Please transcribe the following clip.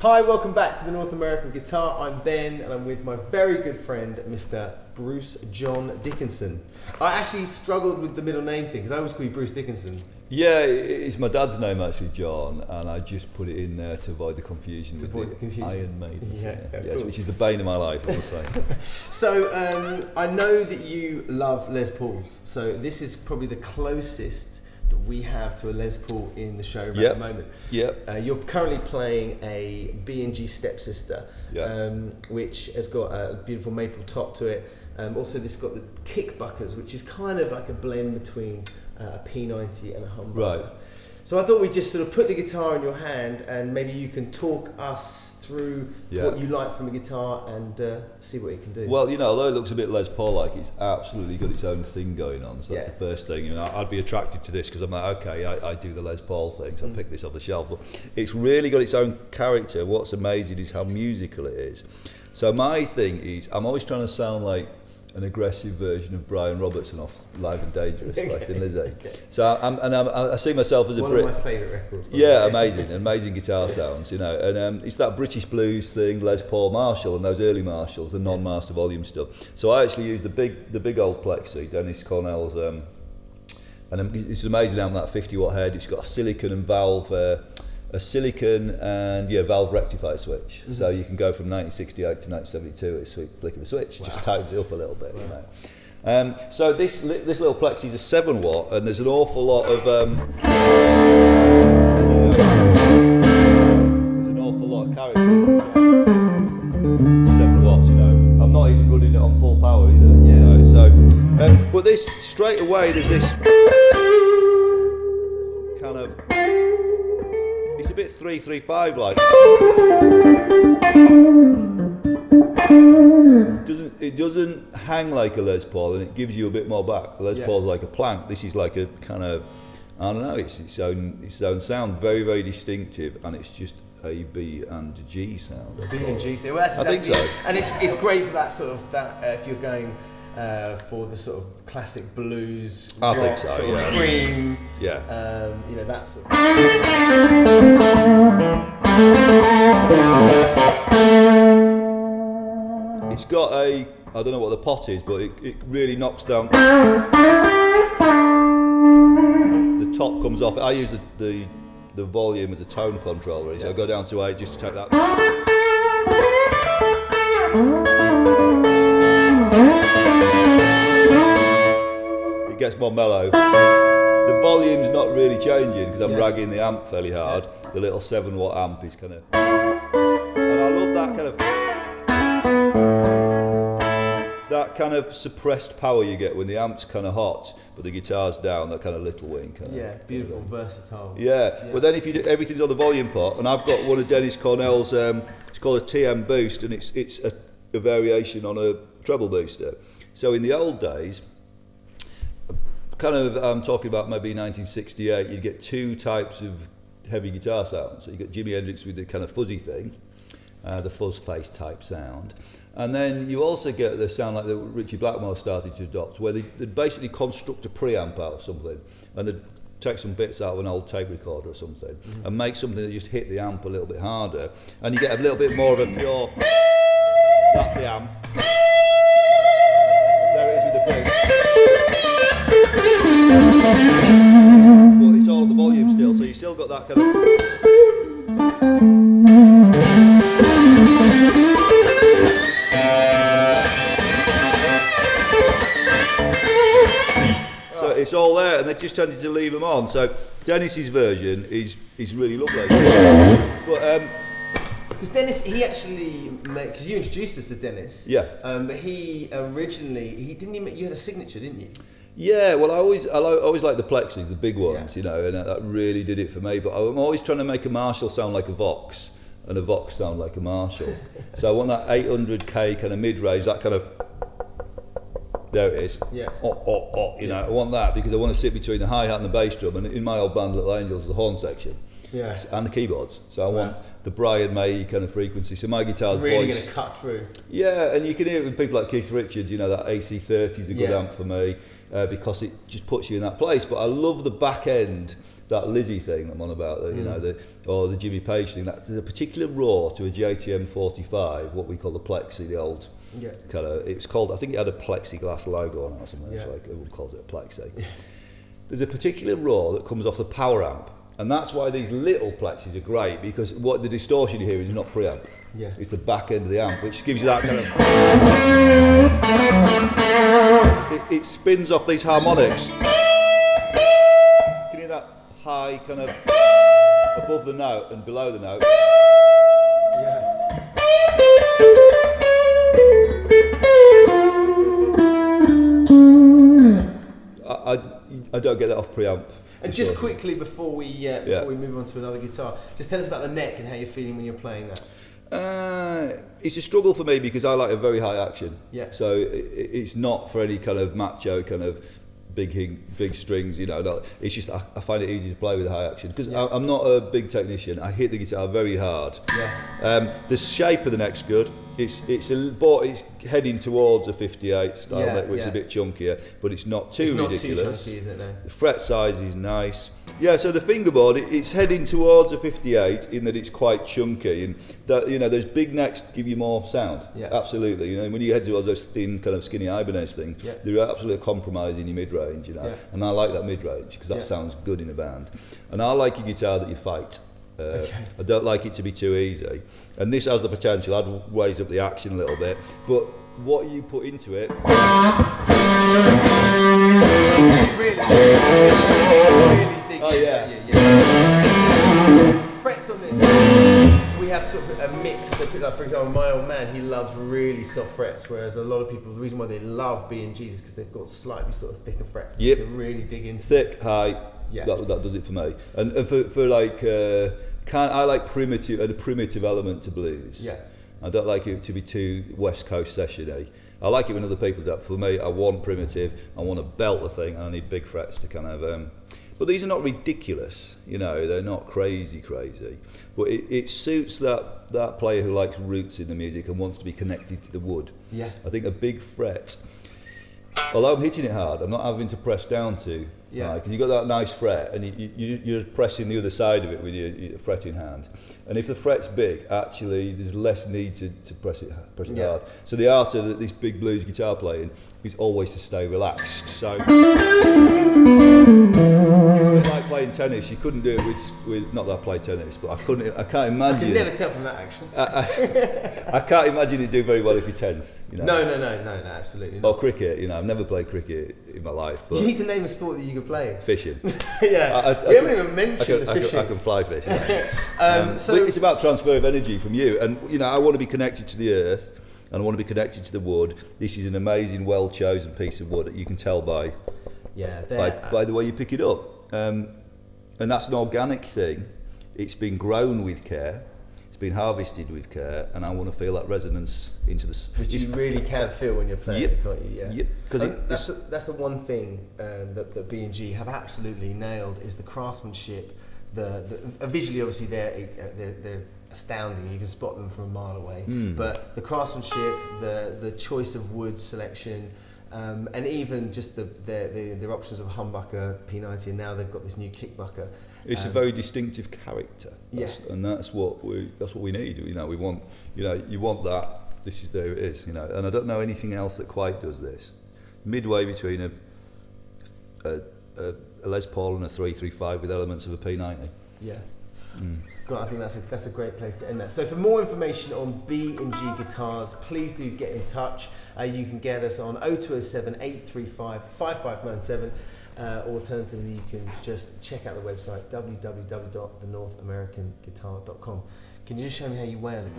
Hi, welcome back to the North American Guitar. I'm Ben and I'm with my very good friend, Mr. Bruce John Dickinson. I actually struggled with the middle name thing because I always call you Bruce Dickinson. Yeah, it's my dad's name actually, John, and I just put it in there to avoid the confusion with the Iron Maiden. Yes, which is the bane of my life, I must say. So I know that you love Les Pauls, so this is probably the closest that we have to a Les Paul in the showroom at the moment. You're currently playing a B&G Stepsister, which has got a beautiful maple top to it. Also, this has got the kick buckers, which is kind of like a blend between a P90 and a humbucker. Right. So I thought we'd just sort of put the guitar in your hand and maybe you can talk us through what you like from a guitar and see what it can do. Well, you know, although it looks a bit Les Paul-like, it's absolutely got its own thing going on. So that's the first thing. You know, I'd be attracted to this because I'm like, okay, I do the Les Paul thing, so I pick this off the shelf. But it's really got its own character. What's amazing is how musical it is. So my thing is, I'm always trying to sound like an aggressive version of Brian Robertson off Live and Dangerous, like in Lizzie. So I see myself as a one of my favourite records. Yeah, amazing guitar sounds, you know, and it's that British blues thing, Les Paul Marshall and those early Marshalls, the non-master volume stuff. So I actually use the big old Plexi, Dennis Cornell's, and it's amazing how that 50-watt head. It's got a silicon and valve. A silicon and valve rectifier switch, so you can go from 1968 to 1972 with a sweet flick of a switch. Just tightens it up a little bit, you know. So this little Plexi is a 7-watt, and there's an awful lot of character. 7 watts, you know. I'm not even running it on full power either. You know. So, but this straight away there's this kind of. It's a bit 335 like. It doesn't hang like a Les Paul, and it gives you a bit more back. The Les Paul's like a plank. This is like a kind of, I don't know. It's its own sound, very very distinctive, and it's just A, B, and G sound. B and G sound. Well, that's exactly, I think so. And it's great for that sort of if you're going. For the sort of classic blues, I think so, sort of cream, you know, that sort of. It's got I don't know what the pot is, but it really knocks down. The top comes off. I use the volume as a tone controller, so I go down to 8 just to take that. It gets more mellow. The volume's not really changing because I'm ragging the amp fairly hard. The little 7-watt amp is kind of, and I love that kind of suppressed power you get when the amp's kind of hot, but the guitar's down. That kind of little wing. Beautiful, versatile. But then if you do everything's on the volume pot, and I've got one of Dennis Cornell's. It's called a TM Boost, and it's a variation on a treble booster. So in the old days. Kind of, I'm talking about maybe 1968, you'd get 2 types of heavy guitar sounds. So you got Jimi Hendrix with the kind of fuzzy thing, the fuzz face type sound. And then you also get the sound like that Richie Blackmore started to adopt, where they'd basically construct a preamp out of something, and they'd take some bits out of an old tape recorder or something, and make something that just hit the amp a little bit harder. And you get a little bit more of a pure, that's the amp. There it is with the bass. But it's all on the volume still, so you still got that kind of. So it's all there, and they just tended to leave them on. So Dennis's version is really lovely. But because Dennis, he actually because you introduced us to Dennis. But he originally you had a signature, didn't you? Yeah, well, I always like the Plexis, the big ones, you know, and that really did it for me. But I'm always trying to make a Marshall sound like a Vox, and a Vox sound like a Marshall. So I want that 800k kind of mid-range, that kind of. There it is. You know, I want that because I want to sit between the hi-hat and the bass drum. And in my old band, Little Angels, the horn section, and the keyboards. So I want the Brian May kind of frequency. So my guitar's really going to cut through. Yeah, and you can hear it with people like Keith Richards. You know, that AC30 is a good amp for me. Because it just puts you in that place. But I love the back end, that Lizzie thing that I'm on about, you know, or the Jimmy Page thing. There's a particular roar to a JTM 45, what we call the Plexi, the old kind of. It's called. I think it had a plexiglass logo on it or something. Yeah. So like everyone calls it a Plexi. There's a particular roar that comes off the power amp, and that's why these little Plexis are great, because what the distortion you hear is not preamp. Yeah. It's the back end of the amp, which gives you that kind of. It spins off these harmonics. Can you hear that high kind of above the note and below the note? Yeah. I don't get that off preamp. And just quickly before we move on to another guitar, just tell us about the neck and how you're feeling when you're playing that. It's a struggle for me because I like a very high action. Yeah. So it's not for any kind of macho kind of big strings, you know. It's just I find it easy to play with high action because I'm not a big technician. I hit the guitar very hard. Yeah. The shape of the neck's good. It's heading towards a 58 style neck, which is a bit chunkier, but it's not too ridiculous. It's not too chunky, is it? No. The fret size is nice. Yeah, so the fingerboard, it's heading towards a 58 in that it's quite chunky, and that, you know, those big necks give you more sound. Yeah. Absolutely. You know, when you head towards those thin kind of skinny Ibanez things, they're absolutely a compromise in your mid-range, you know. Yeah. And I like that mid-range because that sounds good in a band. And I like a guitar that you fight. I don't like it to be too easy, and this has the potential. I'd raise up the action a little bit, but what you put into it, really dig frets on this. We have sort of a mix. Like for example, my old man, he loves really soft frets, whereas a lot of people, the reason why they love B&Gs is because they've got slightly sort of thicker frets that you can really dig into. Thick, high. Yeah. That does it for me. And for like, I like a primitive element to blues. Yeah. I don't like it to be too West Coast session-y. I like it when other people do that. For me, I want primitive. I want to belt the thing, and I need big frets to kind of. But these are not ridiculous, you know. They're not crazy. But it suits that player who likes roots in the music and wants to be connected to the wood. Yeah. I think a big fret. Although I'm hitting it hard, I'm not having to press down too. Yeah. Because you got that nice fret, and you're pressing the other side of it with your fretting hand. And if the fret's big, actually, there's less need to press it hard. So the art of this big blues guitar playing is always to stay relaxed. So it's a bit like playing tennis. You couldn't do it with not that I play tennis, but I can't imagine. I can never tell from that action. I can't imagine it do very well if you're tense. You know? No, absolutely not. Or cricket, you know, I've never played cricket in my life. But you need to name a sport that you could play. Fishing. Yeah. We haven't even mentioned fishing. I can fly fish. So it's about transfer of energy from you, and you know, I want to be connected to the earth, and I want to be connected to the wood. This is an amazing, well chosen piece of wood that you can tell by the way you pick it up, and that's an organic thing. It's been grown with care. It's been harvested with care, and I want to feel that resonance into the. Which you really can feel when you're playing, can't you? Yeah. Yep. Because that's the one thing that B&G have absolutely nailed is the craftsmanship. The visually, obviously, they're astounding. You can spot them from a mile away. But the craftsmanship, the choice of wood selection, and even just their options of humbucker, P90, and now they've got this new kickbucker. It's a very distinctive character. And that's what we need. You know, we want. You know, you want that. This is there it is. You know, and I don't know anything else that quite does this. Midway between a Les Paul and a 335 with elements of a P90. Yeah. God, I think that's a great place to end that. So for more information on B&G Guitars, please do get in touch. You can get us on 0207 835 5597. Alternatively, you can just check out the website www.thenorthamericanguitar.com. Can you just show me how you wail it?